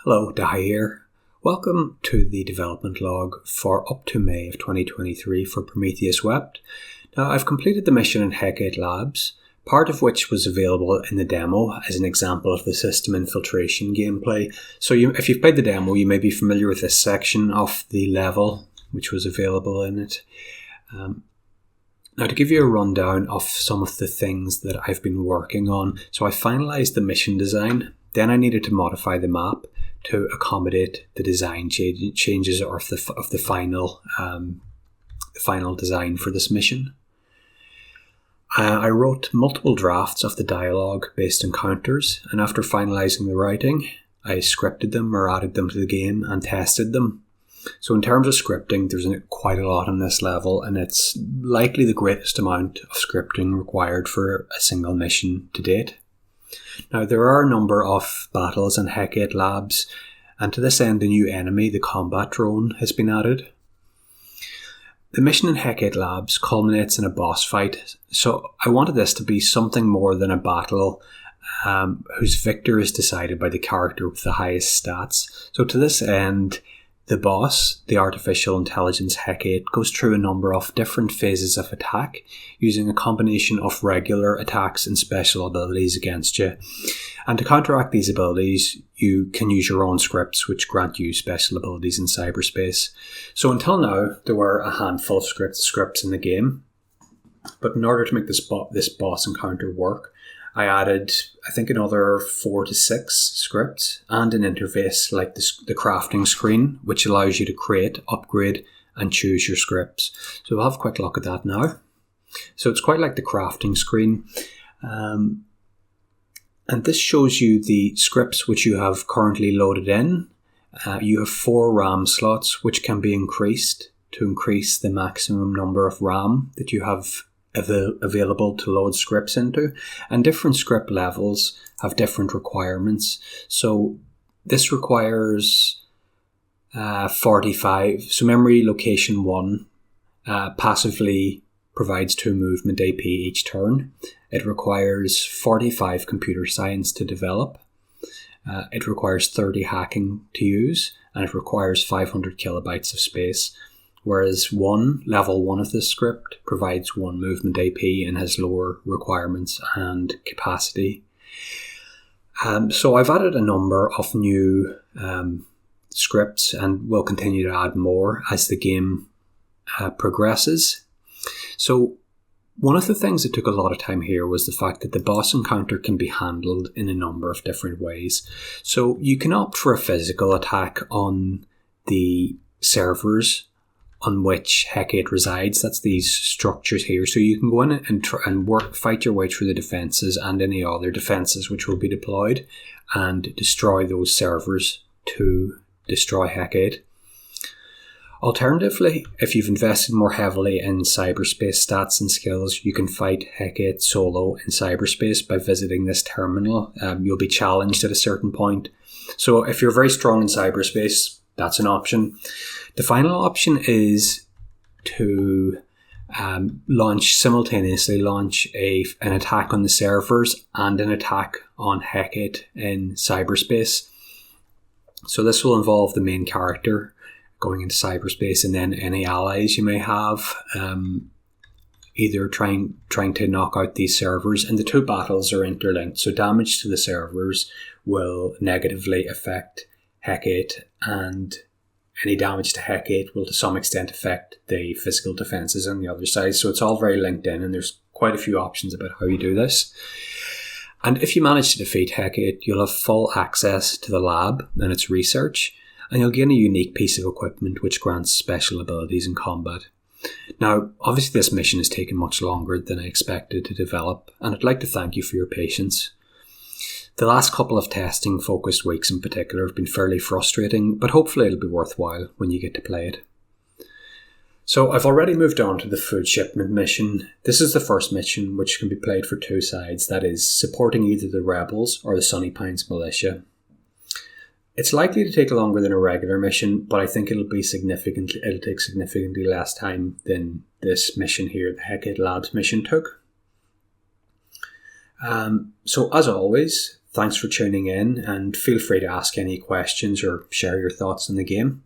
Hello, Dahi here. Welcome to the development log for up to May of 2023 for Prometheus Wept. Now, I've completed the mission in Hec8 Labs, part of which was available in the demo as an example of the system infiltration gameplay. So if you've played the demo, you may be familiar with this section of the level which was available in it. Now, to give you a rundown of some of the things that I've been working on, so I finalised the mission design, then I needed to modify the map to accommodate the design changes of the final design for this mission. I wrote multiple drafts of the dialogue based encounters, and after finalising the writing, I scripted them or added them to the game and tested them. So in terms of scripting, there's quite a lot on this level, and it's likely the greatest amount of scripting required for a single mission to date. Now, there are a number of battles in Hec8 Labs, and to this end, the new enemy, the combat drone, has been added. The mission in Hec8 Labs culminates in a boss fight, so I wanted this to be something more than a battle whose victor is decided by the character with the highest stats. So to this end, the boss, the artificial intelligence Hec8, goes through a number of different phases of attack, using a combination of regular attacks and special abilities against you. And to counteract these abilities, you can use your own scripts which grant you special abilities in cyberspace. So until now, there were a handful of scripts in the game, but in order to make this boss encounter work, I added, I think, another 4 to 6 scripts and an interface like the crafting screen, which allows you to create, upgrade, and choose your scripts. So we'll have a quick look at that now. So it's quite like the crafting screen. And this shows you the scripts which you have currently loaded in. You have 4 RAM slots, which can be increased to increase the maximum number of RAM that you have available to load scripts into, and different script levels have different requirements. So this requires 45. So memory location 1 passively provides 2 movement AP each turn. It requires 45 computer science to develop. It requires 30 hacking to use, and it requires 500 kilobytes of space. Whereas level 1 of this script provides 1 movement AP and has lower requirements and capacity. So I've added a number of new scripts, and will continue to add more as the game progresses. So one of the things that took a lot of time here was the fact that the boss encounter can be handled in a number of different ways. So you can opt for a physical attack on the servers on which Hec8 resides. That's these structures here. So you can go in and fight your way through the defences and any other defences which will be deployed, and destroy those servers to destroy Hec8. Alternatively, if you've invested more heavily in cyberspace stats and skills, you can fight Hec8 solo in cyberspace by visiting this terminal. You'll be challenged at a certain point. So if you're very strong in cyberspace, that's an option. The final option is to simultaneously launch an attack on the servers and an attack on Hec8 in cyberspace. So this will involve the main character going into cyberspace, and then any allies you may have, either trying to knock out these servers. And the 2 battles are interlinked, so damage to the servers will negatively affect Hec8, and any damage to Hec8 will to some extent affect the physical defences on the other side. So it's all very linked in, and there's quite a few options about how you do this. And if you manage to defeat Hec8, you'll have full access to the lab and its research, and you'll gain a unique piece of equipment which grants special abilities in combat. Now, obviously this mission has taken much longer than I expected to develop, and I'd like to thank you for your patience. The last couple of testing focused weeks in particular have been fairly frustrating, but hopefully it'll be worthwhile when you get to play it. So I've already moved on to the food shipment mission. This is the first mission which can be played for 2 sides, that is, supporting either the rebels or the Sunny Pines militia. It's likely to take longer than a regular mission, but I think it'll take significantly less time than this mission here, the Hec8 Labs mission, took. So as always, thanks for tuning in, and feel free to ask any questions or share your thoughts on the game.